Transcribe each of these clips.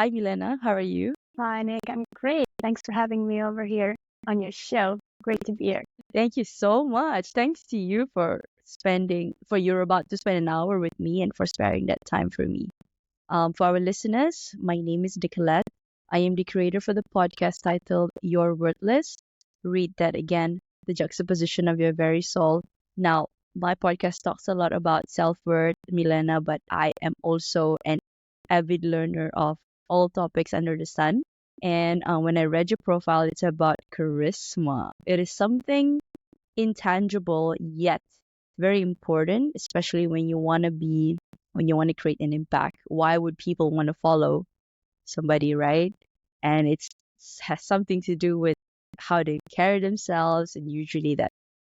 Hi, Milena. How are you? Hi, Nick. I'm great. Thanks for having me over here on your show. Great to be here. Thank you so much. Thanks to you for you're about to spend an hour with me and for sparing that time for me. For our listeners, my name is Nicolette. I am the creator for the podcast titled You're Worthless. Read that again, the juxtaposition of your very soul. Now, my podcast talks a lot about self-worth, Milena, but I am also an avid learner of all topics under the sun. And when I read your profile, it's about charisma. It is something intangible yet very important, especially when you want to create an impact. Why would people want to follow somebody, right? And has something to do with how they carry themselves and usually that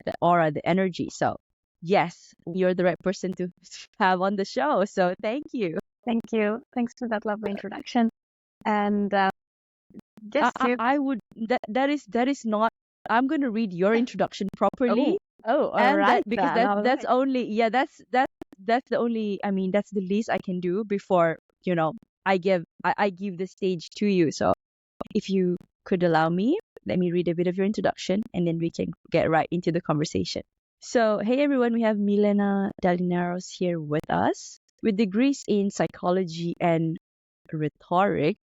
the aura, the energy. So yes, you're the right person to have on the show. So thank you. Thank you. Thanks for that lovely introduction. And I, just I, to I would that is not. I'm gonna read your introduction properly, all and right that because then. All that's right. only that's the only. I mean, that's the least I can do before I give the stage to you. So if you could allow me, let me read a bit of your introduction, and then we can get right into the conversation. So hey everyone, we have Milena Dalinaros here with us with degrees in psychology and rhetoric.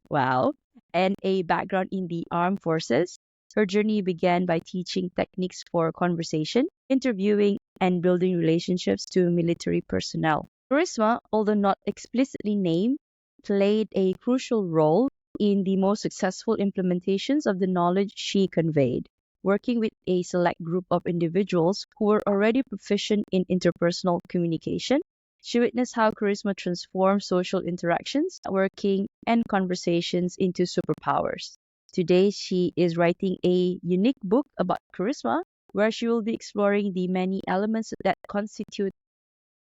Wow. And a background in the armed forces. Her journey began by teaching techniques for conversation, interviewing, and building relationships to military personnel. Charisma, although not explicitly named, played a crucial role in the most successful implementations of the knowledge she conveyed, working with a select group of individuals who were already proficient in interpersonal communication. She witnessed how charisma transformed social interactions, working, and conversations into superpowers. Today, she is writing a unique book about charisma, where she will be exploring the many elements that constitute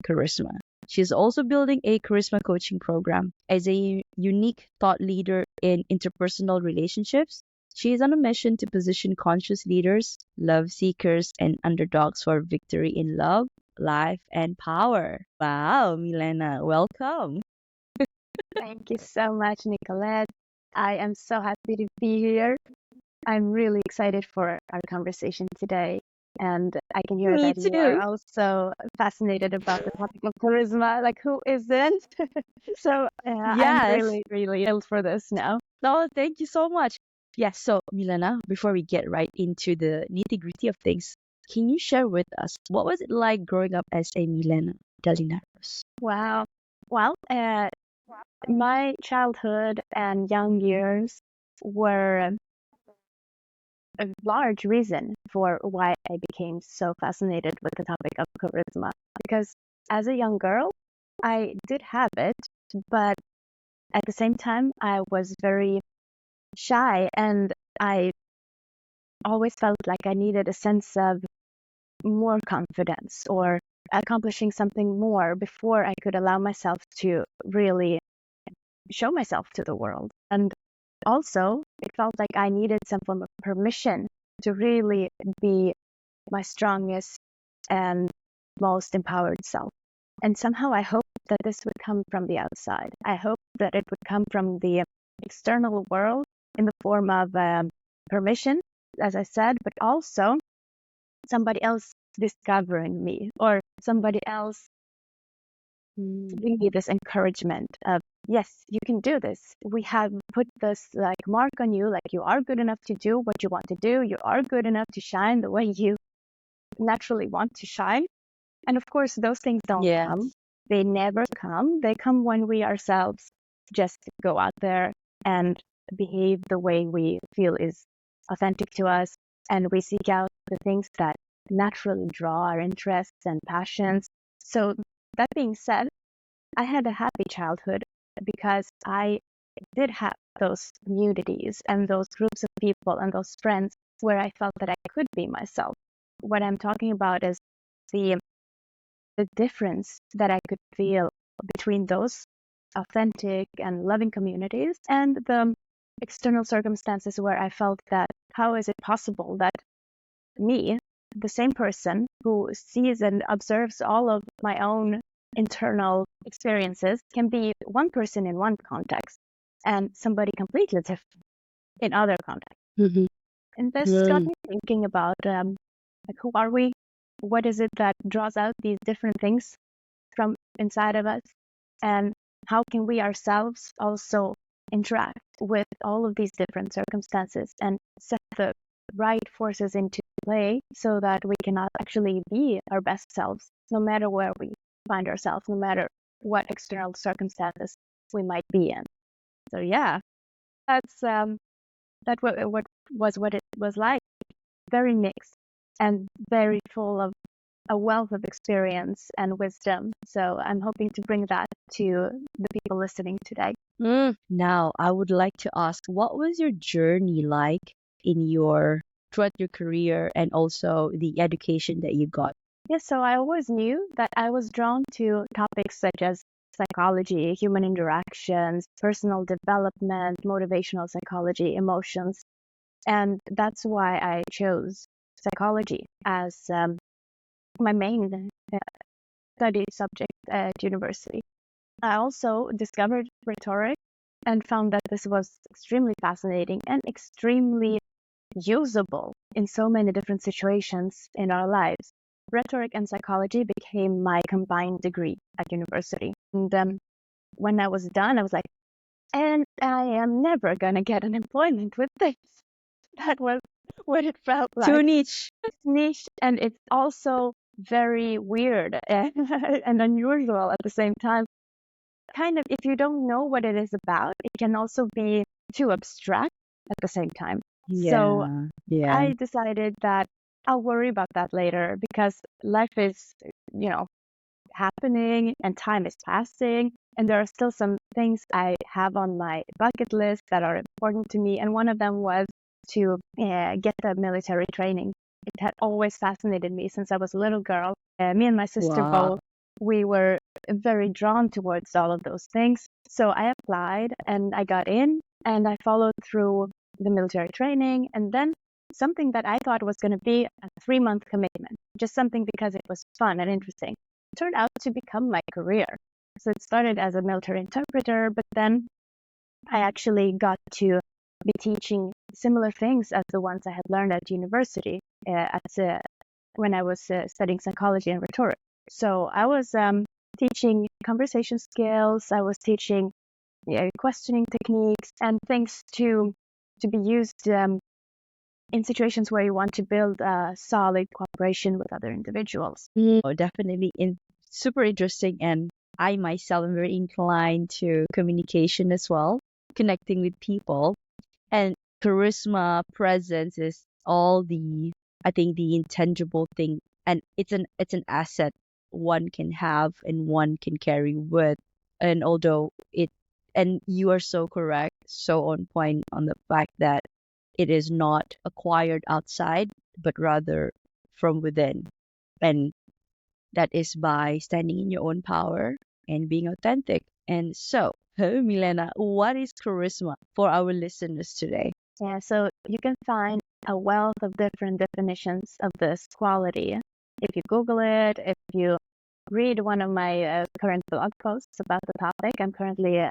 charisma. She is also building a charisma coaching program. As a unique thought leader in interpersonal relationships, she is on a mission to position conscious leaders, love seekers, and underdogs for victory in love, life, and power. Wow, Milena, welcome. Thank you so much, Nicolette. I am so happy to be here. I'm really excited for our conversation today. And I can hear Me that you are too. also fascinated about the topic of charisma. Like, who isn't? So I'm Yes. really, really ill for this now. Oh, thank you so much. Yes, so Milena, before we get right into the nitty-gritty of things, can you share with us what was it like growing up as a Milena Dalinaros? Wow. Well, my childhood and young years were a large reason for why I became so fascinated with the topic of charisma. Because as a young girl, I did have it, but at the same time, I was very shy and I always felt like I needed a sense of more confidence or accomplishing something more before I could allow myself to really show myself to the world. And also, it felt like I needed some form of permission to really be my strongest and most empowered self. And somehow I hope that this would come from the outside. I hope that it would come from the external world in the form of permission, as I said, but also somebody else discovering me or somebody else giving me this encouragement of, yes, you can do this. We have put this like mark on you, like you are good enough to do what you want to do. You are good enough to shine the way you naturally want to shine. And of course, those things don't come. Yes. They never come. They come when we ourselves just go out there and behave the way we feel is authentic to us. And we seek out the things that naturally draw our interests and passions. So, that being said, I had a happy childhood because I did have those communities and those groups of people and those friends where I felt that I could be myself. What I'm talking about is the difference that I could feel between those authentic and loving communities and the external circumstances where I felt that how is it possible that me, the same person who sees and observes all of my own internal experiences, can be one person in one context and somebody completely different in other contexts. Mm-hmm. And this got me thinking about like, who are we? What is it that draws out these different things from inside of us? And how can we ourselves also interact with all of these different circumstances and set the right forces into play so that we can actually be our best selves, no matter where we find ourselves, no matter what external circumstances we might be in. So yeah, that's what it was like. Very mixed and very full of a wealth of experience and wisdom. So I'm hoping to bring that to the people listening today. Now, I would like to ask, what was your journey like throughout your career and also the education that you got? Yes, so I always knew that I was drawn to topics such as psychology, human interactions, personal development, motivational psychology, emotions. And that's why I chose psychology as my main study subject at university. I also discovered rhetoric and found that this was extremely fascinating and extremely usable in so many different situations in our lives. Rhetoric and psychology became my combined degree at university. And when I was done, I was like, and I am never going to get an employment with this. That was what it felt like. Too niche. It's niche, and it's also very weird and unusual at the same time. Kind of, if you don't know what it is about, it can also be too abstract at the same time. So Yeah. I decided that I'll worry about that later because life is, happening and time is passing. And there are still some things I have on my bucket list that are important to me. And one of them was to get the military training. It had always fascinated me since I was a little girl. Me and my sister both, we were very drawn towards all of those things. So I applied and I got in and I followed through the military training. And then something that I thought was going to be a 3-month commitment, just something because it was fun and interesting, turned out to become my career. So it started as a military interpreter, but then I actually got to be teaching similar things as the ones I had learned at university when I was studying psychology and rhetoric. So I was teaching conversation skills, I was teaching questioning techniques and things to be used in situations where you want to build a solid cooperation with other individuals. Definitely super interesting. And I myself am very inclined to communication as well, connecting with people. And charisma, presence is I think the intangible thing. And it's an asset one can have and one can carry with. And and you are so correct, so on point on the fact that it is not acquired outside, but rather from within. And that is by standing in your own power and being authentic. And so, Milena, what is charisma for our listeners today? Yeah, so you can find a wealth of different definitions of this quality. If you Google it, if you read one of my current blog posts about the topic, I'm currently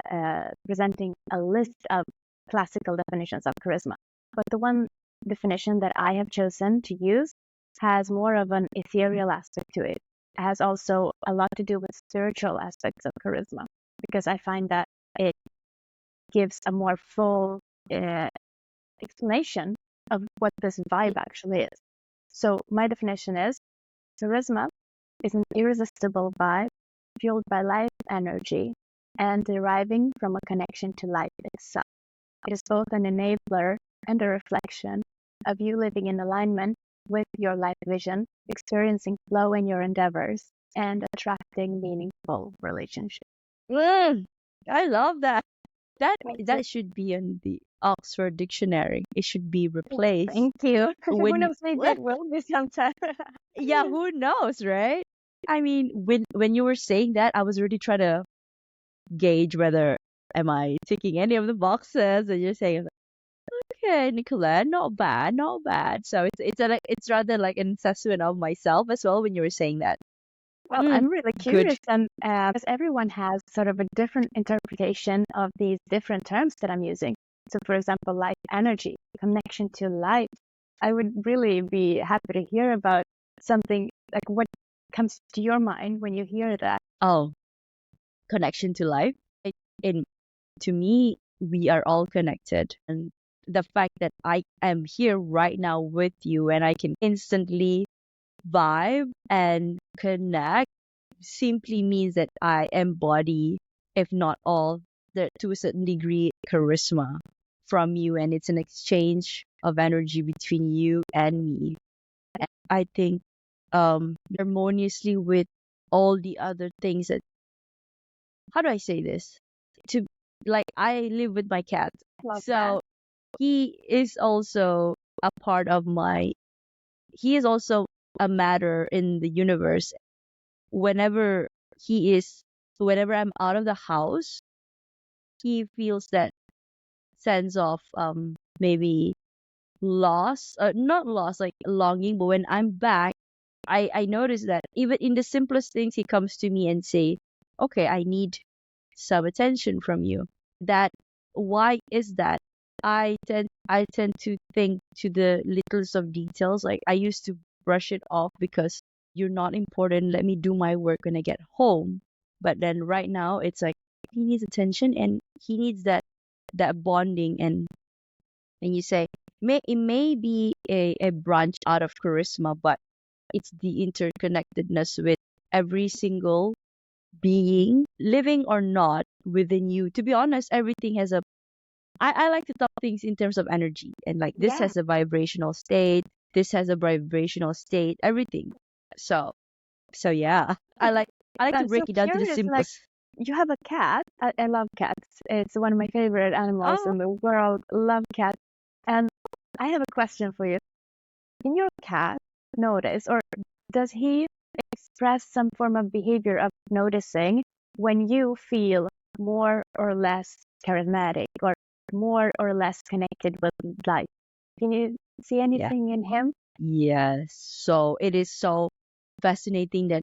presenting a list of classical definitions of charisma. But the one definition that I have chosen to use has more of an ethereal aspect to it. It has also a lot to do with spiritual aspects of charisma because I find that it gives a more full explanation of what this vibe actually is. So my definition is charisma is an irresistible vibe fueled by life energy and deriving from a connection to life itself. It is both an enabler and a reflection of you living in alignment with your life vision, experiencing flow in your endeavors, and attracting meaningful relationships. I love that. Thank you. That should be in the Oxford Dictionary. It should be replaced. Thank you. Who When knows, maybe it will be sometime. yeah, who knows, right? I mean, when you were saying that, I was really trying to gauge whether am I ticking any of the boxes, and you're saying, okay, Nicola, not bad, not bad. So it's rather like an assessment of myself as well when you were saying that. Well, I'm really Good. curious, and because everyone has sort of a different interpretation of these different terms that I'm using. So, for example, life energy, connection to life. I would really be happy to hear about something like what comes to your mind when you hear that. Oh, connection to life. In to me, we are all connected, and the fact that I am here right now with you and I can instantly vibe and connect simply means that I embody, if not all, to a certain degree, charisma from you, and it's an exchange of energy between you and me. And I think harmoniously with all the other things that, how do I say this? To like I live with my cat. Love that. So he is also a part of he is also a matter in the universe. Whenever he is whenever I'm out of the house, he feels that sense of maybe loss, not loss, like longing, but when I'm back, I notice that even in the simplest things he comes to me and say, okay, I need some attention from you. That Why is that? I tend to think to the littlest of details. Like I used to brush it off because you're not important. Let me do my work when I get home. But then right now it's like he needs attention and he needs that bonding, and you say it may be a branch out of charisma, but it's the interconnectedness with every single being, living or not, within you. To be honest, everything has I like to talk things in terms of energy, and like this Yeah. has a vibrational state, this has a vibrational state, everything. So yeah. I like to I'm so break it down to the curious. Like, simplest. you have a cat. I love cats. It's one of my favorite animals Oh, in the world. Love cats. And I have a question for you. Can your cat notice, or does he express some form of behavior of noticing when you feel more or less charismatic or more or less connected with life? Can you see yeah. anything in him? Yes. So it is so fascinating that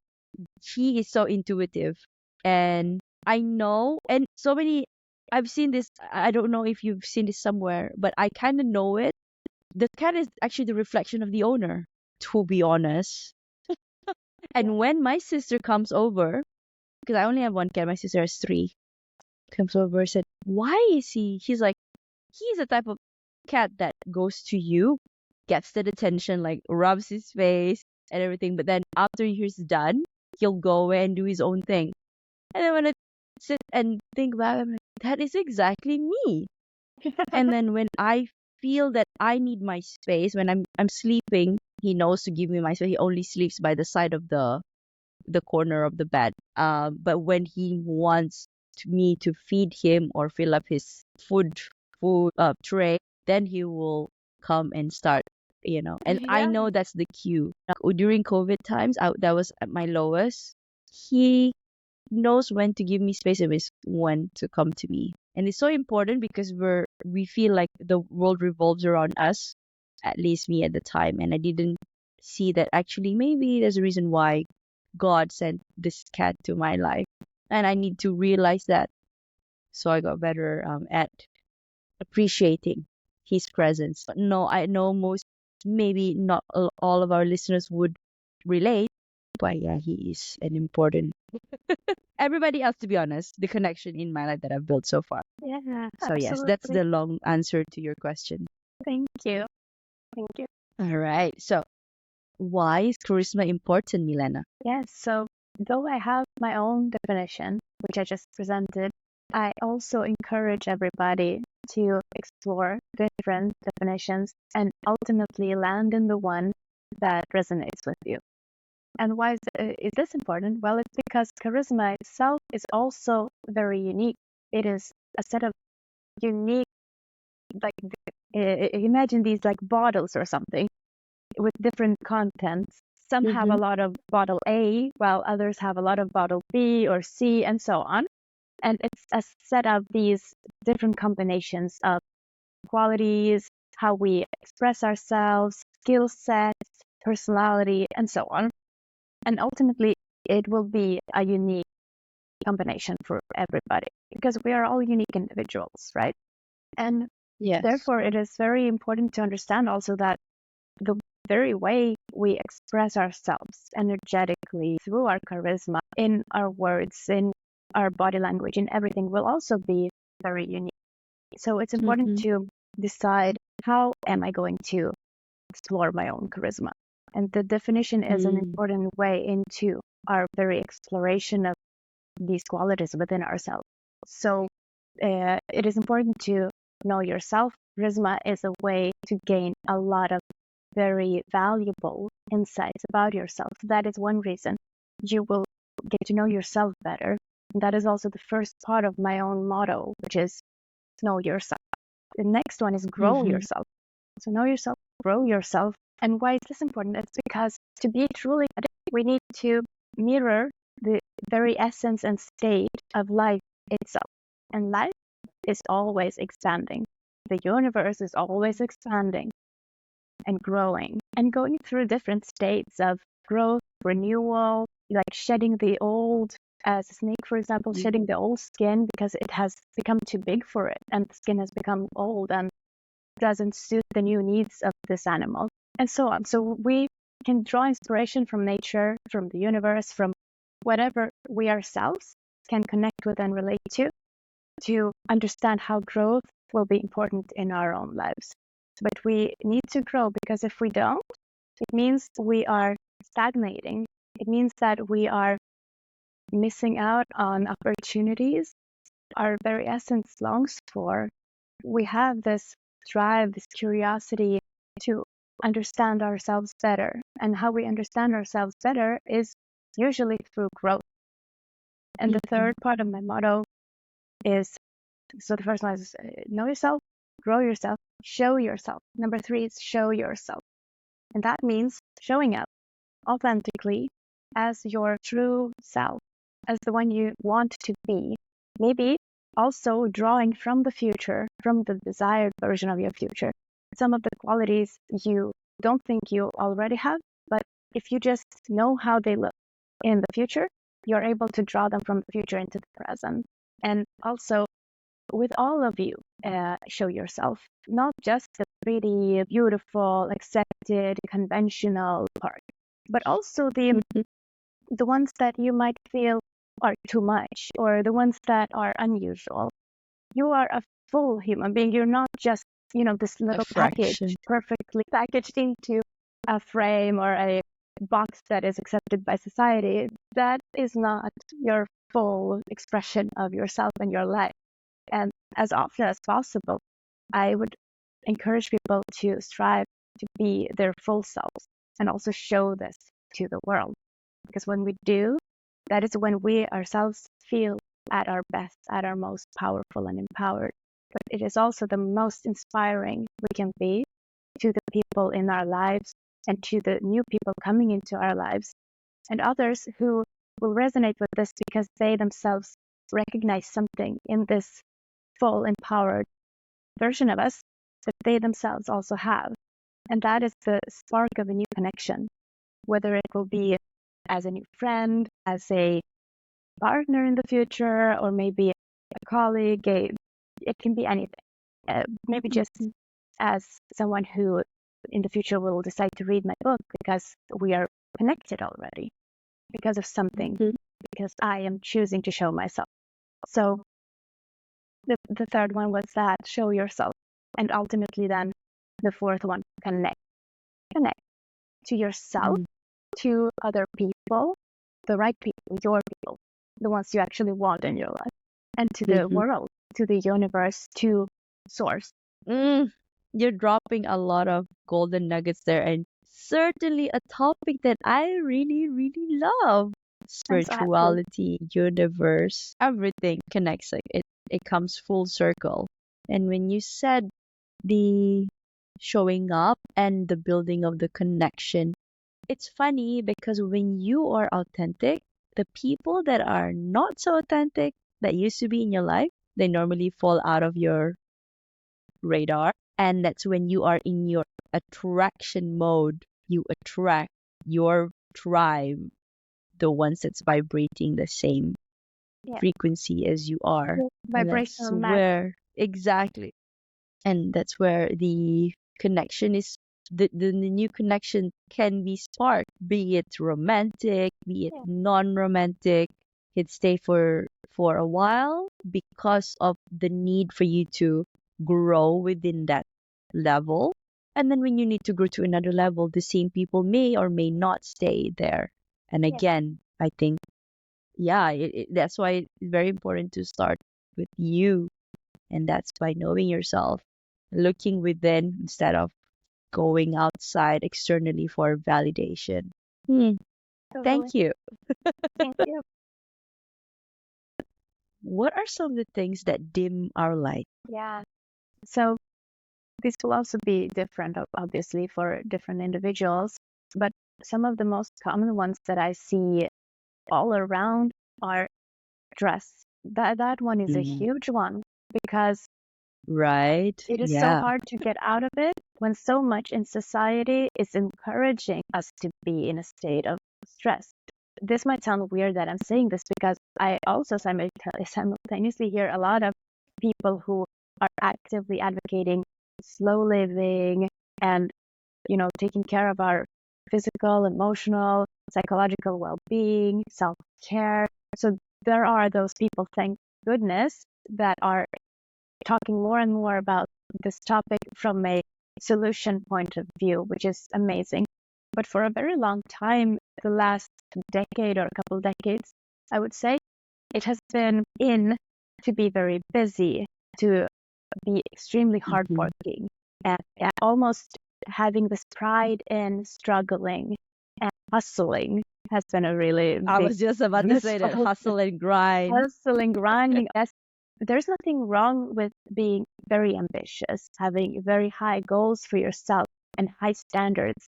he is so intuitive, and I know, and so many, I've seen this. I don't know if you've seen this somewhere, but I kind of know it. The cat is actually the reflection of the owner, to be honest. And when my sister comes over, because I only have one cat, my sister has three, comes over and said, why is he? He's like, he's the type of cat that goes to you, gets that attention, like rubs his face and everything. But then after he's done, he'll go away and do his own thing. And then when I sit and think back, I'm like, that is exactly me. And then when I feel that I need my space, when I'm sleeping, he knows to give me my space. He only sleeps by the side of the corner of the bed. But when he wants me to feed him or fill up his food tray, then he will come and start. And I Yeah. know that's the cue. During COVID times, that was at my lowest. He knows when to give me space and when to come to me. And it's so important because we feel like the world revolves around us, at least me at the time. And I didn't see that actually maybe there's a reason why God sent this cat to my life. And I need to realize that. So I got better at appreciating his presence. No, I know maybe not all of our listeners would relate, but yeah, he is an important everybody else, to be honest, the connection in my life that I've built so far. Yeah, So yes, that's absolutely. the long answer to your question. Thank you. Thank you. All right. So why is charisma important, Milena? Yes, so though I have my own definition, which I just presented, I also encourage everybody to explore different definitions and ultimately land in the one that resonates with you. And why is this important? Well, it's because charisma itself is also very unique. It is a set of unique, like, imagine these like bottles or something with different contents. Some have a Mm-hmm. lot of bottle A, while others have a lot of bottle B or C, and so on. And it's a set of these different combinations of qualities, how we express ourselves, skill sets, personality, and so on. And ultimately, it will be a unique combination for everybody because we are all unique individuals, right? And Yes. therefore, it is very important to understand also that the very way we express ourselves energetically through our charisma, in our words, in our body language, in everything will also be very unique. So it's important to decide, how am I going to explore my own charisma? And the definition is an important way into our very exploration of these qualities within ourselves. So it is important to know yourself. Charisma is a way to gain a lot of very valuable insights about yourself. That is one reason you will get to know yourself better. And that is also the first part of my own motto, which is know yourself. The next one is grow yourself. So know yourself, grow yourself. And why is this important? It's because to be truly adept, we need to mirror the very essence and state of life itself. And life is always expanding. The universe is always expanding and growing and going through different states of growth, renewal, like shedding the old, as a snake, for example, shedding the old skin because it has become too big for it and the skin has become old and doesn't suit the new needs of this animal, and so on. So we can draw inspiration from nature, from the universe, from whatever we ourselves can connect with and relate to understand how growth will be important in our own lives. But we need to grow, because if we don't, it means we are stagnating. It means that we are missing out on opportunities our very essence longs for. We have this drive, this curiosity to understand ourselves better. And how we understand ourselves better is usually through growth. And the third part of my motto is, so the first one is know yourself, grow yourself, show yourself. Number 3 is show yourself. And that means showing up authentically as your true self, as the one you want to be. Maybe also drawing from the future, from the desired version of your future, some of the qualities you don't think you already have, but if you just know how they look in the future, you're able to draw them from the future into the present. And also, with all of you, show yourself, not just the pretty, beautiful, accepted, conventional part, but also the ones that you might feel are too much, or the ones that are unusual. You are a full human being. You're not just, this little package perfectly packaged into a frame or a box that is accepted by society. That is not your full expression of yourself and your life. And as often as possible, I would encourage people to strive to be their full selves and also show this to the world. Because when we do, that is when we ourselves feel at our best, at our most powerful and empowered. But it is also the most inspiring we can be to the people in our lives and to the new people coming into our lives, and others who will resonate with this because they themselves recognize something in this full empowered version of us that they themselves also have. And that is the spark of a new connection, whether it will be as a new friend, as a partner in the future, or maybe a colleague. It can be anything. Maybe just as someone who in the future will decide to read my book because we are connected already because of something, because I am choosing to show myself. So the third one was that, show yourself. And ultimately then the fourth one, connect to yourself, to other people, the right people, your people, the ones you actually want in your life, and to the world, to the universe, to source. You're dropping a lot of golden nuggets there, and certainly a topic that I really, really love. Spirituality, universe, everything connects. It comes full circle. And when you said the showing up and the building of the connection, it's funny because when you are authentic, the people that are not so authentic that used to be in your life, they normally fall out of your radar. And that's when you are in your attraction mode. You attract your tribe. the ones that's vibrating the same Yeah. frequency as you are. And that's Vibrational match. where, exactly. And that's where the connection is, the new connection can be sparked, be it romantic, be it Yeah. non-romantic. It stay for a while because of the need for you to grow within that level. And then when you need to grow to another level, the same people may or may not stay there. And Yeah. again, I think, yeah, that's why it's very important to start with you. And that's by knowing yourself, looking within instead of going outside externally for validation. Totally. Thank you. Thank you. What are some of the things that dim our light? Yeah. So this will also be different, obviously, for different individuals. But some of the most common ones that I see all around are stress. That one is a Mm, huge one because right? it is so Yeah. hard to get out of it when so much in society is encouraging us to be in a state of stress. This might sound weird that I'm saying this because I also simultaneously hear a lot of people who are actively advocating slow living and, taking care of our physical, emotional, psychological well-being, self-care. So there are those people, thank goodness, that are talking more and more about this topic from a solution point of view, which is amazing. But for a very long time, the last decade or a couple decades, I would say, it has been in to be very busy, to be extremely Hmm. hardworking, and almost having this pride in struggling and hustling has been a really I big was just about to say that misfall. hustle and grind. Hustling, grinding. Yes, there's nothing wrong with being very ambitious, having very high goals for yourself and high standards.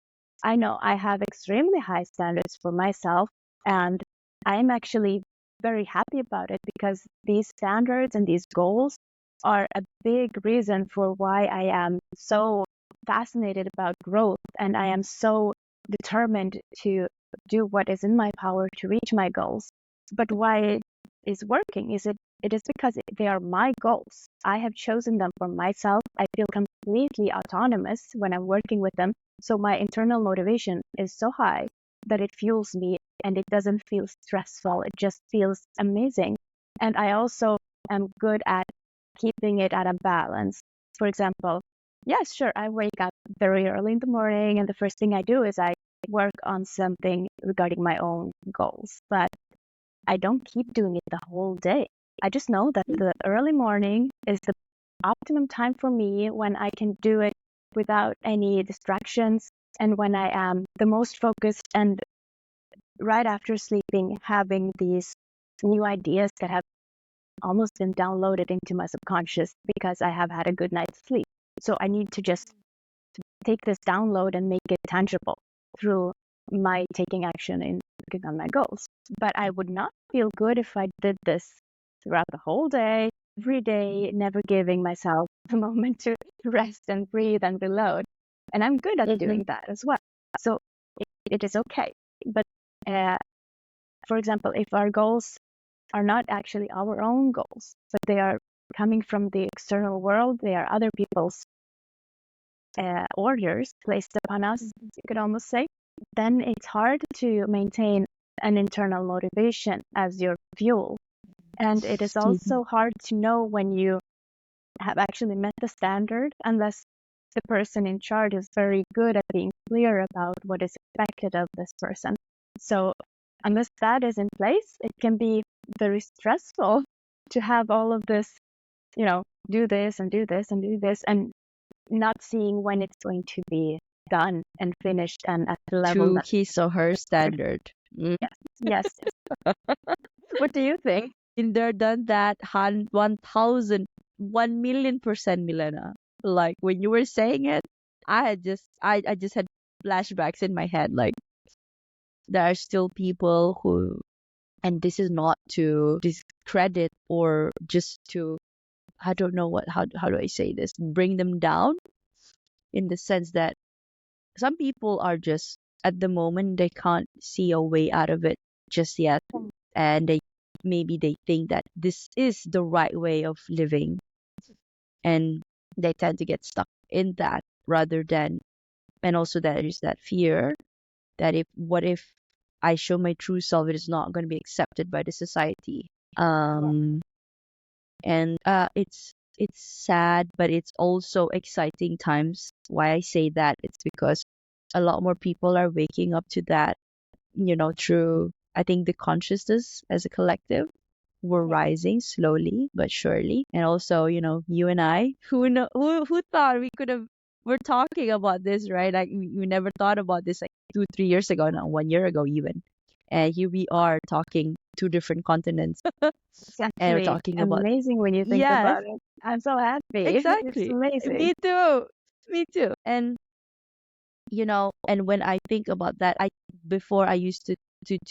I know I have extremely high standards for myself, and I'm actually very happy about it because these standards and these goals are a big reason for why I am so fascinated about growth and I am so determined to do what is in my power to reach my goals. But why it is working is it is because they are my goals. I have chosen them for myself. I feel completely autonomous when I'm working with them. So my internal motivation is so high that it fuels me and it doesn't feel stressful. It just feels amazing. And I also am good at keeping it at a balance. For example, yes, sure, I wake up very early in the morning and the first thing I do is I work on something regarding my own goals. But I don't keep doing it the whole day. I just know that the early morning is the optimum time for me when I can do it without any distractions and when I am the most focused and right after sleeping having these new ideas that have almost been downloaded into my subconscious because I have had a good night's sleep. So I need to just take this download and make it tangible through my taking action in working on my goals. But I would not feel good if I did this throughout the whole day, every day, never giving myself a moment to rest and breathe and reload. And I'm good at Hmm. doing that as well. So it is okay. But uh, for example, if our goals are not actually our own goals, but they are coming from the external world, they are other people's orders placed upon us, you could almost say, then it's hard to maintain an internal motivation as your fuel. And it is also hard to know when you have actually met the standard unless the person in charge is very good at being clear about what is expected of this person. So, unless that is in place, it can be very stressful to have all of this, do this and do this and do this, and not seeing when it's going to be done and finished and at the level To that. his or her standard. Mm. Yes, yes, yes. What do you think? Been there, done that, 1,000, 1,000,000%, Milena. Like when you were saying it, I just had flashbacks in my head. Like there are still people who, and this is not to discredit or just to, I don't know how do I say this, bring them down, in the sense that some people are just, at the moment, they can't see a way out of it. just yet, and maybe they think that this is the right way of living, and they tend to get stuck in that rather than, and also that there's that fear that if what if I show my true self, it is not going to be accepted by the society. um and it's sad, but it's also exciting times. Why I say that, it's because a lot more people are waking up to that, through, I think, the consciousness as a collective. We're rising slowly but surely. And also, you and I, who thought we could have, we're talking about this, right? Like we never thought about this like 2 3 years ago, not 1 year ago even. And here we are talking two different continents, It's and we're actually talking about, amazing when you think yes, about it. I'm so happy. It's exactly. amazing. Me too. Me too. And and when I think about that, I before I used to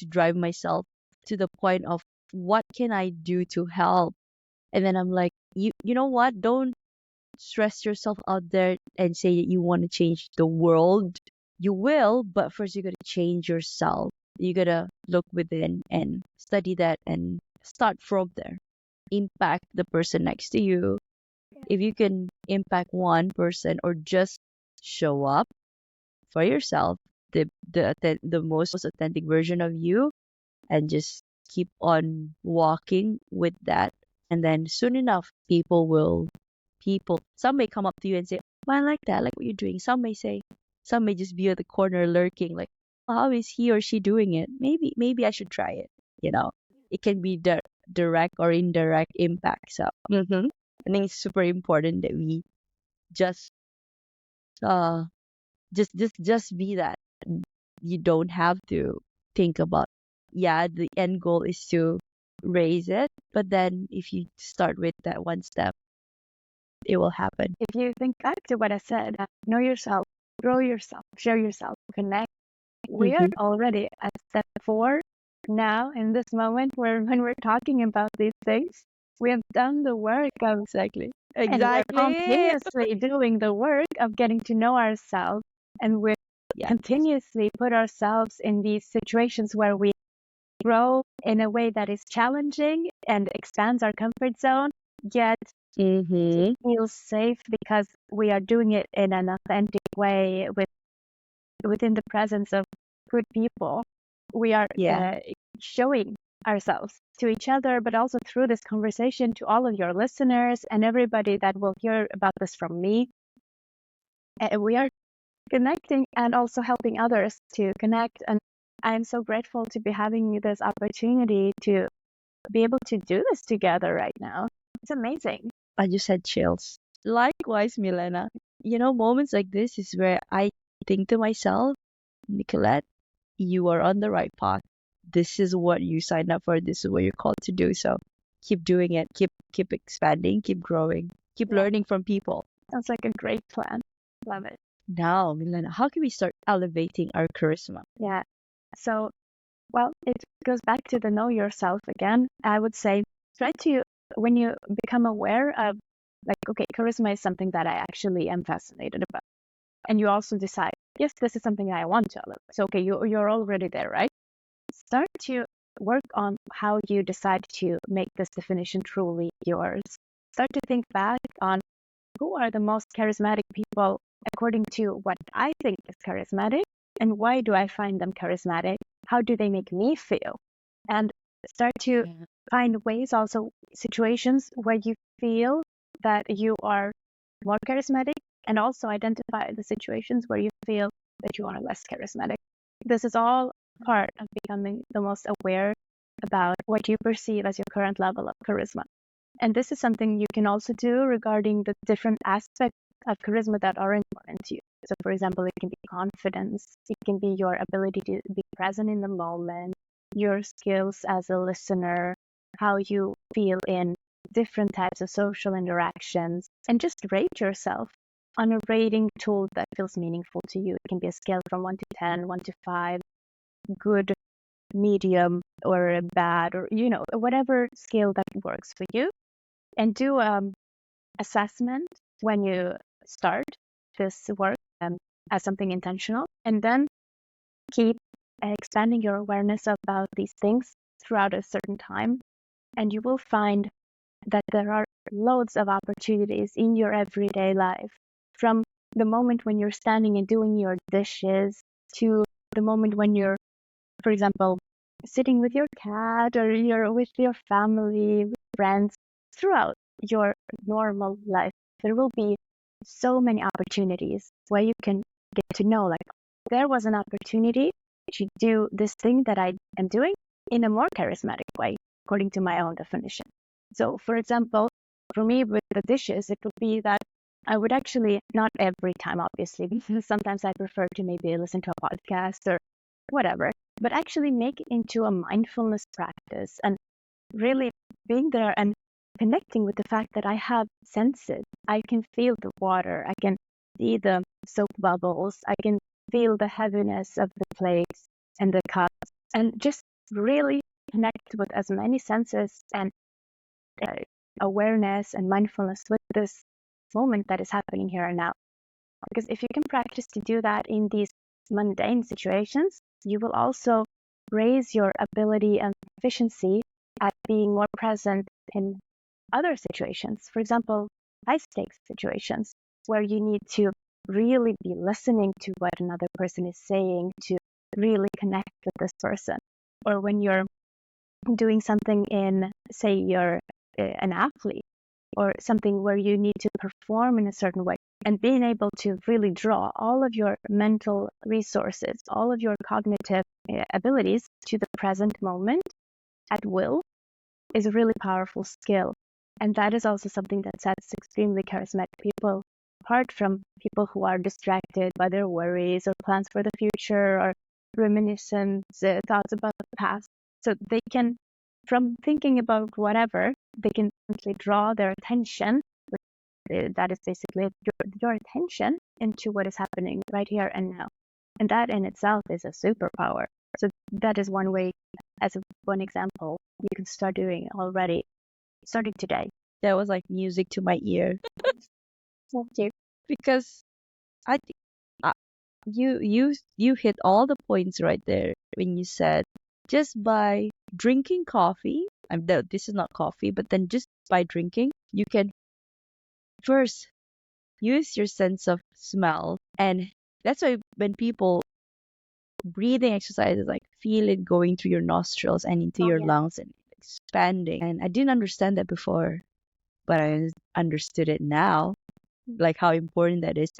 drive myself to the point of what can I do to help? And then I'm like, you know what? Don't stress yourself out there and say that you want to change the world. You will, but first you gotta change yourself. You gotta look within and study that and start from there. Impact the person next to you. If you can impact one person or just show up for yourself, the most authentic version of you, and just keep on walking with that. And then soon enough, some may come up to you and say, "Oh, I like that. I like what you're doing." Some may just be at the corner lurking, like, "Oh, how is he or she doing it? Maybe I should try it." You know, it can be the direct or indirect impact. So, I think it's super important that we just, uh, just be that. You don't have to think about, yeah, the end goal is to raise it, but then if you start with that one step, it will happen. If you think back to what I said, know yourself, grow yourself, share yourself, connect. We are Mm-hmm. already at step 4 now in this moment where when we're talking about these things, we have done the work of, Exactly. and we're Exactly. continuously doing the work of getting to know ourselves, and we Yeah. continuously put ourselves in these situations where we grow in a way that is challenging and expands our comfort zone, yet Mm-hmm. feels safe because we are doing it in an authentic way within the presence of good people. We are Yeah. showing ourselves to each other, but also through this conversation to all of your listeners and everybody that will hear about this from me. We are connecting and also helping others to connect. And I am so grateful to be having this opportunity to be able to do this together right now. It's amazing. I just had chills. Likewise, Milena. Moments like this is where I think to myself, Nicolette, you are on the right path. This is what you signed up for. This is what you're called to do. So keep doing it. Keep expanding. Keep growing. Keep Yeah, learning from people. sounds like a great plan. Love it. Now, Milena, how can we start elevating our charisma? Yeah. So, well, it goes back to the know yourself again. I would say try to, when you become aware of, like, okay, charisma is something that I actually am fascinated about. And you also decide, yes, this is something I want to elevate. So, okay, you're already there, right? Start to work on how you decide to make this definition truly yours. Start to think back on who are the most charismatic people according to what I think is charismatic, and why do I find them charismatic? How do they make me feel? And start to Yeah. find ways, also situations where you feel that you are more charismatic, and also identify the situations where you feel that you are less charismatic. This is all part of becoming the most aware about what you perceive as your current level of charisma. And this is something you can also do regarding the different aspects of charisma that are important to you. So, for example, it can be confidence, it can be your ability to be present in the moment, your skills as a listener, how you feel in different types of social interactions, and just rate yourself on a rating tool that feels meaningful to you. It can be a scale from 1 to 10, 1 to 5, good, medium, or bad, or whatever scale that works for you. And do assessment when you start this work as something intentional, and then keep expanding your awareness about these things throughout a certain time, and you will find that there are loads of opportunities in your everyday life, from the moment when you're standing and doing your dishes to the moment when you're, for example, sitting with your cat or you're with your family, with friends. Throughout your normal life, there will be so many opportunities where you can get to know, like, there was an opportunity to do this thing that I am doing in a more charismatic way, according to my own definition. So, for example, for me with the dishes, it would be that I would actually, not every time, obviously, because sometimes I prefer to maybe listen to a podcast or whatever, but actually make it into a mindfulness practice and really being there and connecting with the fact that I have senses. I can feel the water, I can see the soap bubbles, I can feel the heaviness of the plates and the cups, and just really connect with as many senses and awareness and mindfulness with this moment that is happening here and now. Because if you can practice to do that in these mundane situations, you will also raise your ability and efficiency at being more present in other situations. For example, high stakes situations where you need to really be listening to what another person is saying to really connect with this person. Or when you're doing something in, say, you're an athlete or something where you need to perform in a certain way, and being able to really draw all of your mental resources, all of your cognitive abilities to the present moment at will is a really powerful skill. And that is also something that sets extremely charismatic people apart from people who are distracted by their worries or plans for the future or reminiscent thoughts about the past. So they can, from thinking about whatever, they can simply draw their attention, that is basically your attention, into what is happening right here and now. And that in itself is a superpower. So that is one way, as one example, you can start doing already, starting today. That was like music to my ear Thank you. because I think you hit all the points right there when you said just by drinking coffee. This is not coffee, but then just by drinking, you can first use your sense of smell, and that's why when people breathing exercises, like feel it going through your nostrils and into your lungs and expanding. And I didn't understand that before, but I understood it now, like how important that is.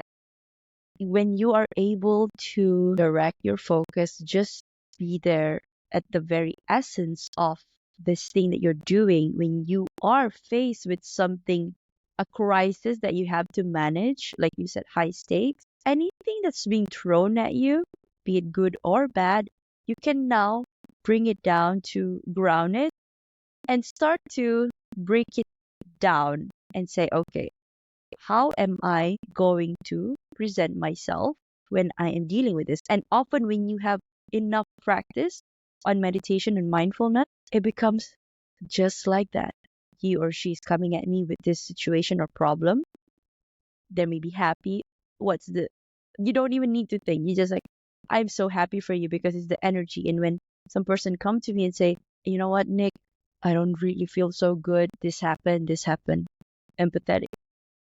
When you are able to direct your focus, just be there at the very essence of this thing that you're doing. When you are faced with something, a crisis that you have to manage, like you said, high stakes, anything that's being thrown at you, be it good or bad, you can now bring it down to ground it and start to break it down and say, okay, how am I going to present myself when I am dealing with this? And often, when you have enough practice on meditation and mindfulness, it becomes just like that. He or she is coming at me with this situation or problem. They may be happy. You don't even need to think. You just like, I'm so happy for you because it's the energy. And when some person come to me and say, you know what, Nick, I don't really feel so good. This happened. Empathetic.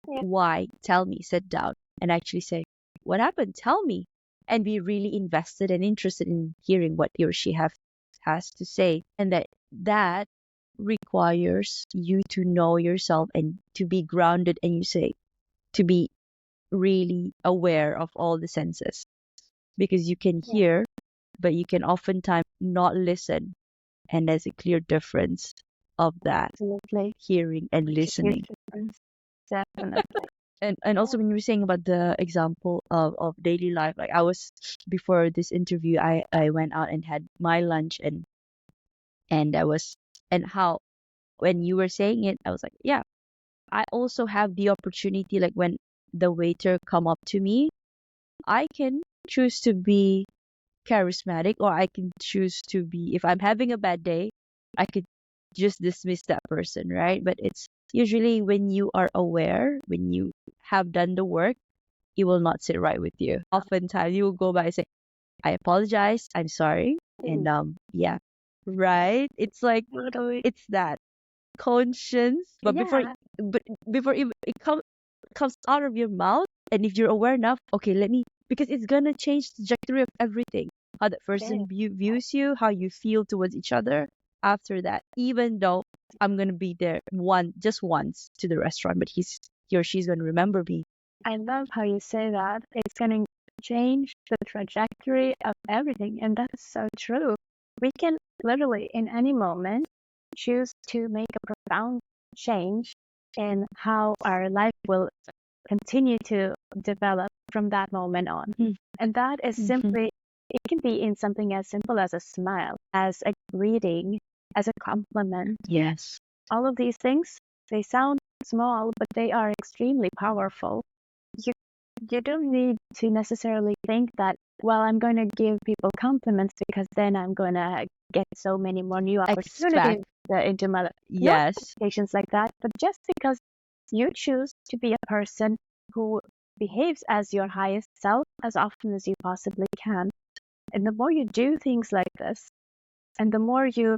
Yeah. Why? Tell me, sit down and actually say, what happened? Tell me. And be really invested and interested in hearing what he or she has to say. And that requires you to know yourself and to be grounded, and you say, to be really aware of all the senses. Because you can hear, but you can oftentimes not listen. And there's a clear difference of that, Absolutely. hearing and listening. Definitely. And also when you were saying about the example of daily life, like I was, before this interview, I went out and had my lunch, and I was, and how, when you were saying it, I was like, yeah, I also have the opportunity, like when the waiter come up to me, I can choose to be charismatic, or I can choose to be, if I'm having a bad day, I could just dismiss that person, right? But it's usually when you are aware, when you have done the work, it will not sit right with you. Oftentimes you will go by and say, I apologize. I'm sorry. And yeah, right. It's like Totally. it's that conscience, but Yeah, before it comes out of your mouth, and if you're aware enough, okay, let me, because it's gonna change the trajectory of everything. How that person very. views you, how you feel towards each other after that. Even though I'm gonna be there just once to the restaurant, but he or she's gonna remember me. I love how you say that. It's going to change the trajectory of everything. And that is so true. We can literally, in any moment, choose to make a profound change in how our life will continue to develop from that moment on. And that is simply, it can be in something as simple as a smile, as a greeting, as a compliment. Yes. All of these things, they sound small, but they are extremely powerful. You, you don't need to necessarily think that, well, I'm going to give people compliments because then I'm going to get so many more new opportunities into my life. No Yes. expectations like that, but just because you choose to be a person who behaves as your highest self as often as you possibly can. And the more you do things like this, and the more you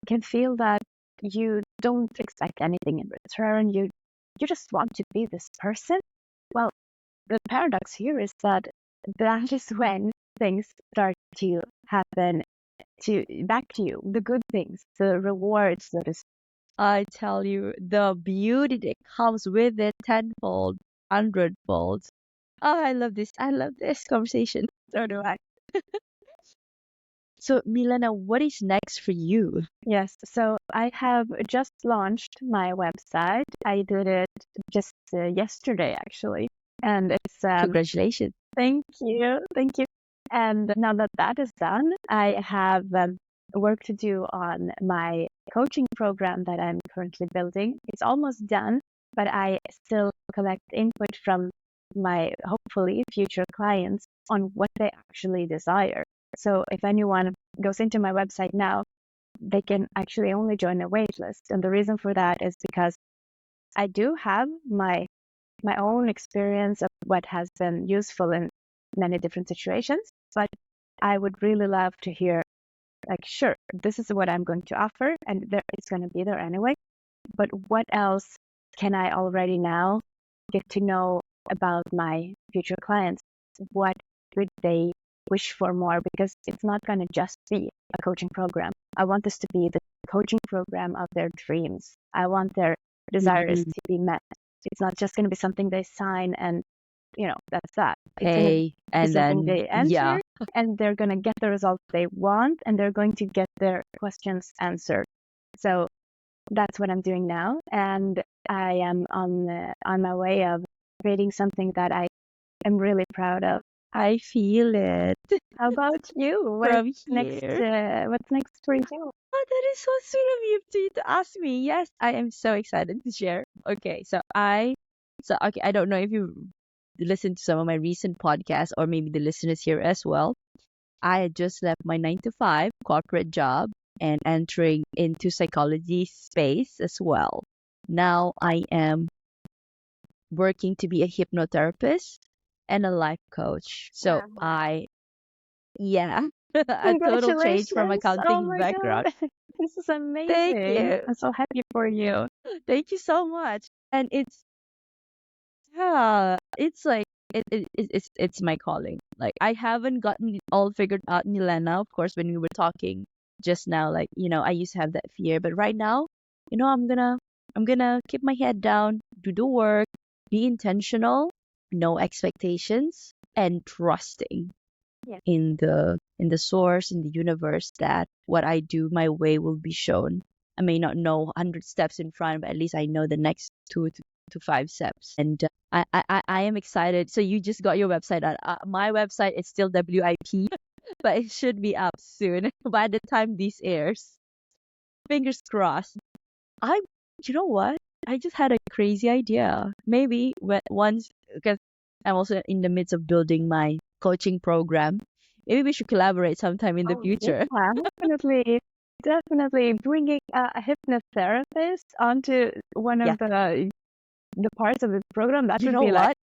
can feel that you don't expect anything in return, you just want to be this person. Well, the paradox here is that is when things start to happen back to you, the good things, the rewards that is. I tell you, the beauty that comes with it tenfold, hundredfold. Oh, I love this. I love this conversation. So do I. So, Milena, what is next for you? Yes, so I have just launched my website. I did it just yesterday, actually, and it's Congratulations. Thank you. Thank you. And now that that is done, I have work to do on my coaching program that I'm currently building. It's almost done, but I still collect input from my hopefully future clients on what they actually desire. So if anyone goes into my website now, they can actually only join a wait list. And the reason for that is because I do have my own experience of what has been useful in many different situations, but I would really love to hear, like, sure, this is what I'm going to offer, and it's going to be there anyway. But what else can I already now get to know about my future clients? What would they wish for more? Because it's not going to just be a coaching program. I want this to be the coaching program of their dreams. I want their desires to be met. It's not just going to be something they sign and, that's that. It's going to Pay and be something then they enter, yeah. and they're going to get the results they want, and they're going to get their questions answered. So that's what I'm doing now, and I am on my way of creating something that I am really proud of. I feel it How about you? from Next? here. What's next for you? Oh, that is so sweet of you to ask me. Yes, I am so excited to share. Okay, okay, I don't know if you listened to some of my recent podcasts or maybe the listeners here as well. I had just left my 9 to 5 corporate job and entering into psychology space as well. Now I am working to be a hypnotherapist and a life coach. So Wow. yeah, a total change from Congratulations! Oh accounting my background. God, this is Thank amazing. you. I'm so happy for you. Thank you so much. And it's like it's my calling. Like I haven't gotten it all figured out, Milena. Of course, when we were talking just now, like I used to have that fear, but right now, I'm gonna keep my head down, do the work, be intentional, no expectations, and trusting Yes. in the source, in the universe, that what I do, my way will be shown. I may not know 100 steps in front, but at least I know the next 2 to 5 steps. And I am excited. So you just got your website on. My website is still WIP, but it should be up soon by the time this airs. Fingers crossed. I, you know what? I just had a crazy idea. Maybe once, because I'm also in the midst of building my coaching program. Maybe we should collaborate sometime in the future. Yeah, definitely bringing a hypnotherapist onto one Yeah. of the parts of the program. That You would know be like,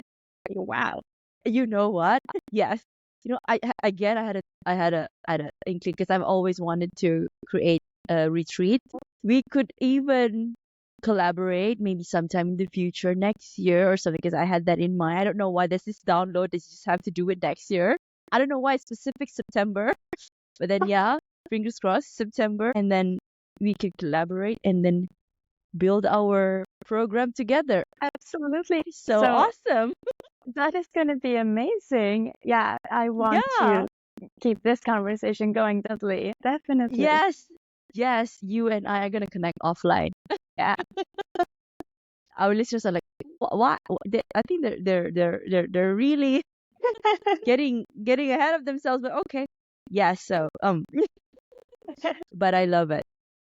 what? wow. You know what? Yes. again, I had a inkling because I've always wanted to create a retreat. We could even collaborate maybe sometime in the future, next year or something, because I had that in mind. I don't know why there's this download that you just have to do it next year. I don't know why it's specific September, but then yeah, fingers crossed September, and then we could collaborate and then build our program together. Absolutely. So awesome. That is going to be amazing. Yeah, I want Yeah. to keep this conversation going, definitely. Definitely. Yes, you and I are gonna connect offline. Yeah. Our listeners are like, what? I think they're really getting ahead of themselves. But okay, yeah. So but I love it.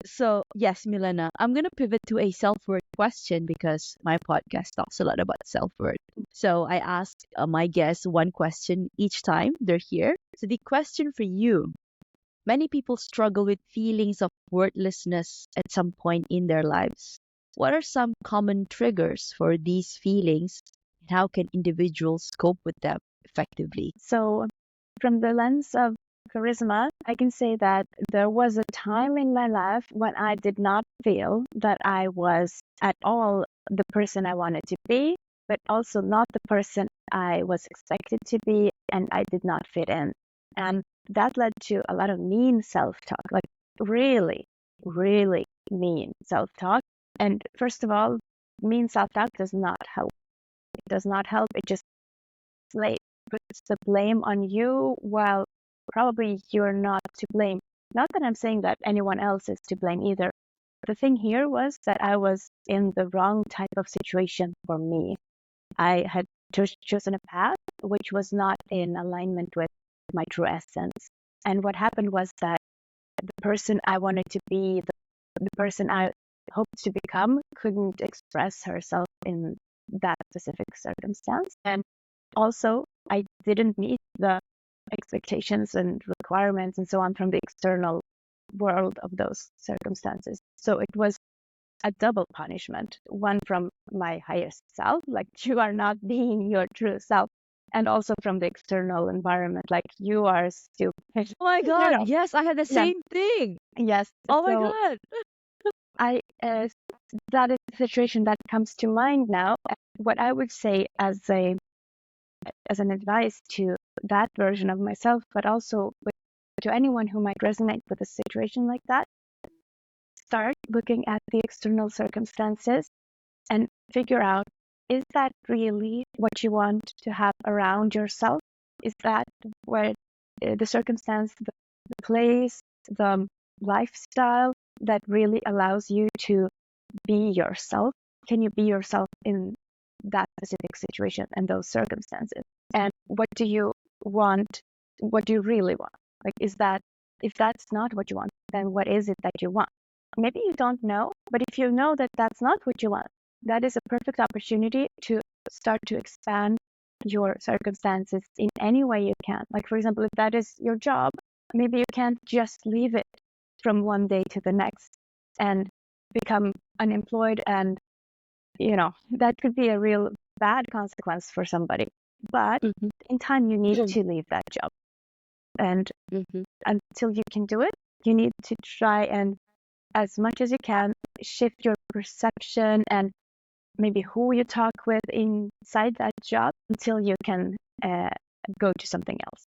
So yes, Milena, I'm gonna pivot to a self-worth question because my podcast talks a lot about self-worth. So I ask my guests one question each time they're here. So the question for you: many people struggle with feelings of worthlessness at some point in their lives. What are some common triggers for these feelings, and how can individuals cope with them effectively? So, from the lens of charisma, I can say that there was a time in my life when I did not feel that I was at all the person I wanted to be, but also not the person I was expected to be, and I did not fit in. And that led to a lot of mean self-talk, like really, really mean self-talk. And first of all, mean self-talk does not help. It does not help. It just puts the blame on you while probably you're not to blame. Not that I'm saying that anyone else is to blame either. The thing here was that I was in the wrong type of situation for me. I had chosen a path which was not in alignment with my true essence. And what happened was that the person I wanted to be, the person I hoped to become, couldn't express herself in that specific circumstance. And also, I didn't meet the expectations and requirements and so on from the external world of those circumstances. So it was a double punishment, one from my highest self, like you are not being your true self, and also from the external environment, like you are stupid. Oh my You God, know, yes, I had the yeah, same thing. yes. Oh my So God. I that is the situation that comes to mind now. What I would say as an advice to that version of myself, but also to anyone who might resonate with a situation like that, start looking at the external circumstances and figure out, is that really what you want to have around yourself? Is that where the circumstance, the place, the lifestyle that really allows you to be yourself? Can you be yourself in that specific situation and those circumstances? And what do you want? What do you really want? Like, is that, if that's not what you want, then what is it that you want? Maybe you don't know, but if you know that that's not what you want, that is a perfect opportunity to start to expand your circumstances in any way you can. Like, for example, if that is your job, maybe you can't just leave it from one day to the next and become unemployed, and that could be a real bad consequence for somebody. But in time, you need to leave that job, and until you can do it, you need to try and, as much as you can, shift your perception and maybe who you talk with inside that job until you can go to something else.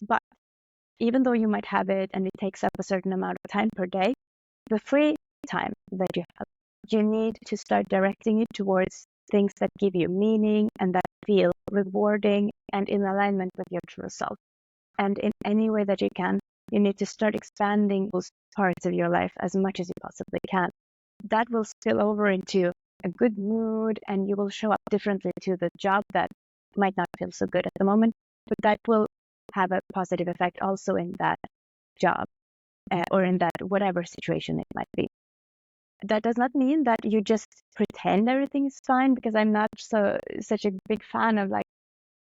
But even though you might have it and it takes up a certain amount of time per day, the free time that you have, you need to start directing it towards things that give you meaning and that feel rewarding and in alignment with your true self. And in any way that you can, you need to start expanding those parts of your life as much as you possibly can. That will spill over into a good mood, and you will show up differently to the job that might not feel so good at the moment, but that will have a positive effect also in that job or in that whatever situation it might be. That does not mean that you just pretend everything is fine, because I'm not such a big fan of like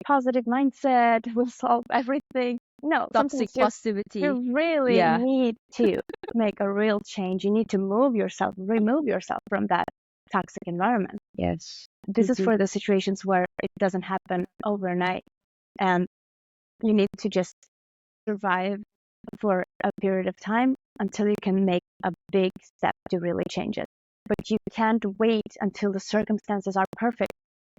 positive mindset will solve everything. No, Toxic sometimes positivity. you really Yeah. need to make a real change. You need to remove yourself from that toxic environment. Yes. This is for the situations where it doesn't happen overnight. And You need to just survive for a period of time until you can make a big step to really change it. But you can't wait until the circumstances are perfect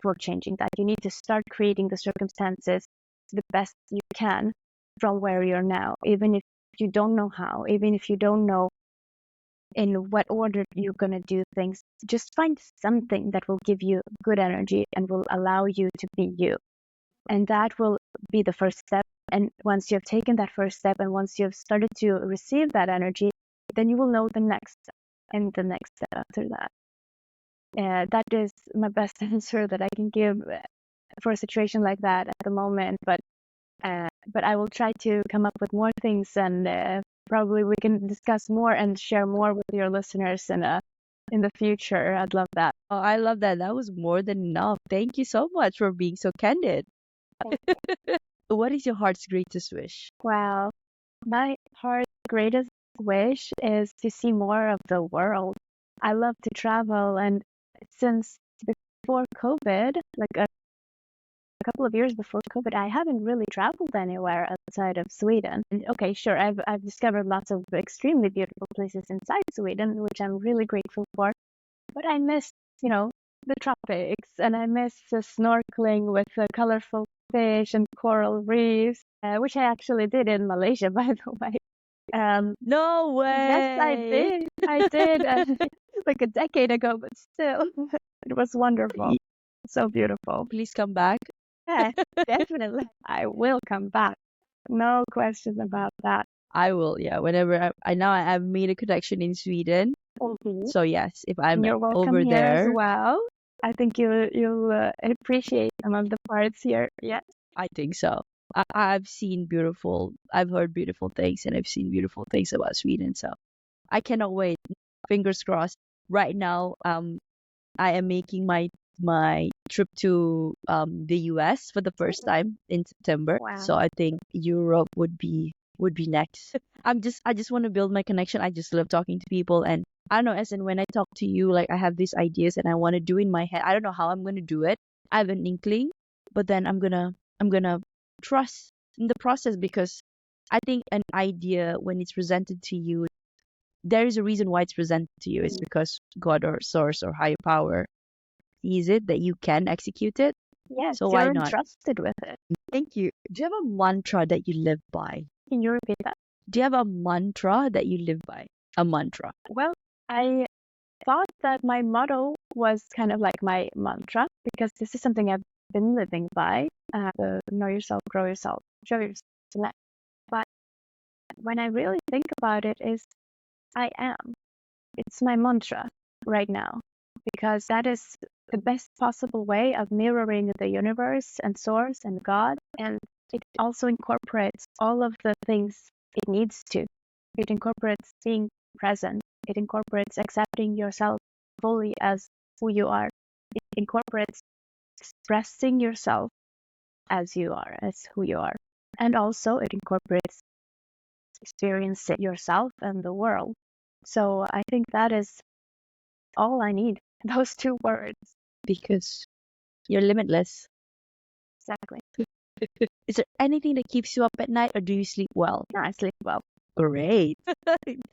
for changing that. You need to start creating the circumstances the best you can from where you're now, even if you don't know how, even if you don't know in what order you're going to do things. Just find something that will give you good energy and will allow you to be you. And that will be the first step. And once you've taken that first step and once you've started to receive that energy, then you will know the next step and the next step after that. That is my best answer that I can give for a situation like that at the moment. But I will try to come up with more things, and probably we can discuss more and share more with your listeners in the future. I'd love that. Oh, I love that. That was more than enough. Thank you so much for being so candid. What is your heart's greatest wish? Wow. My heart's greatest wish is to see more of the world. I love to travel, and since before COVID, like a couple of years before COVID, I haven't really traveled anywhere outside of Sweden. And okay, sure, I've discovered lots of extremely beautiful places inside Sweden, which I'm really grateful for. But I miss, the tropics, and I miss snorkeling with colorful fish and coral reefs, which I actually did in Malaysia, by the way. No way. Yes, I did. I did, like a decade ago, but still, it was wonderful. So beautiful. Please come back. Yeah, definitely. I will come back. No question about that. I will, yeah. Whenever I now I've made a connection in Sweden. So yes, if I'm You're welcome over here there as well. I think you'll appreciate some of the parts here. Yeah. I think so. I've heard beautiful things, and I've seen beautiful things about Sweden. So I cannot wait. Fingers crossed. Right now, I am making my trip to the US for the first time in September. Wow. So I think Europe would be next. I just want to build my connection. I just love talking to people, and I don't know, as in when I talk to you, like I have these ideas and I want to do in my head. I don't know how I'm gonna do it. I have an inkling, but then I'm gonna trust in the process, because I think an idea, when it's presented to you, there is a reason why it's presented to you. It's because God or source or higher power sees it that you can execute it. Yes, So why you're not? entrusted with it. Thank you. Do you have a mantra that you live by? Can you repeat that? Do you have a mantra that you live by? A mantra. Well, I thought that my motto was kind of like my mantra, because this is something I've been living by. Know yourself, grow yourself, show yourself. But when I really think about it, is I am. It's my mantra right now, because that is the best possible way of mirroring the universe and source and God. And it also incorporates all of the things it needs to. It incorporates being present. It incorporates accepting yourself fully as who you are. It incorporates expressing yourself as you are, as who you are. And also it incorporates experiencing yourself and the world. So I think that is all I need, those two words. Because you're limitless. Exactly. Is there anything that keeps you up at night, or do you sleep well? No, I sleep well. Great.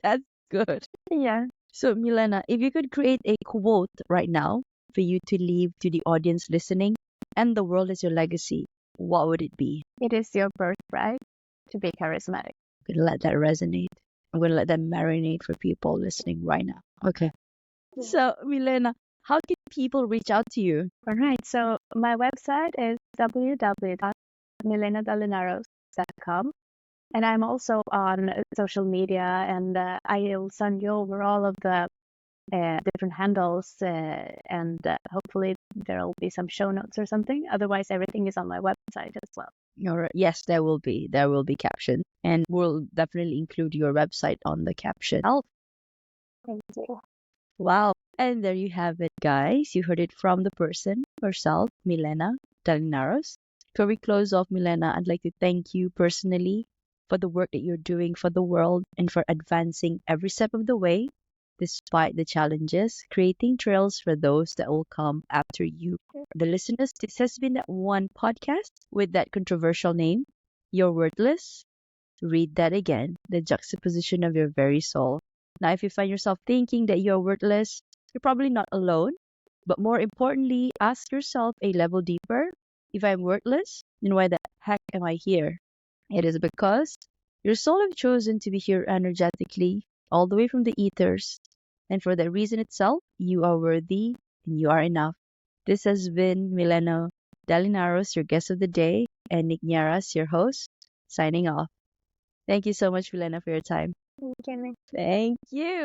That's good. Yeah. So, Milena, if you could create a quote right now for you to leave to the audience listening and the world as your legacy, what would it be? It is your birthright to be charismatic. I'm going to let that resonate. I'm going to let that marinate for people listening right now. Okay. So, Milena, how can people reach out to you? All right. So my website is www.milenadalinaros.com. And I'm also on social media, and I'll send you over all of the different handles, and hopefully there'll be some show notes or something. Otherwise, everything is on my website as well. Yes, there will be caption, and we'll definitely include your website on the caption. Thank you. Wow. And there you have it, guys. You heard it from the person herself, Milena Dalinaros. Before we close off, Milena, I'd like to thank you personally for the work that you're doing for the world and for advancing every step of the way, despite the challenges, creating trails for those that will come after you. The listeners, this has been that one podcast with that controversial name, you're worthless, read that again, the juxtaposition of your very soul. Now, if you find yourself thinking that you're worthless, you're probably not alone. But more importantly, ask yourself a level deeper. If I'm worthless, then why the heck am I here? It is because your soul have chosen to be here energetically, all the way from the ethers. And for that reason itself, you are worthy and you are enough. This has been Milena Dalinaros, your guest of the day, and Nierras, your host, signing off. Thank you so much, Milena, for your time. Okay. Thank you.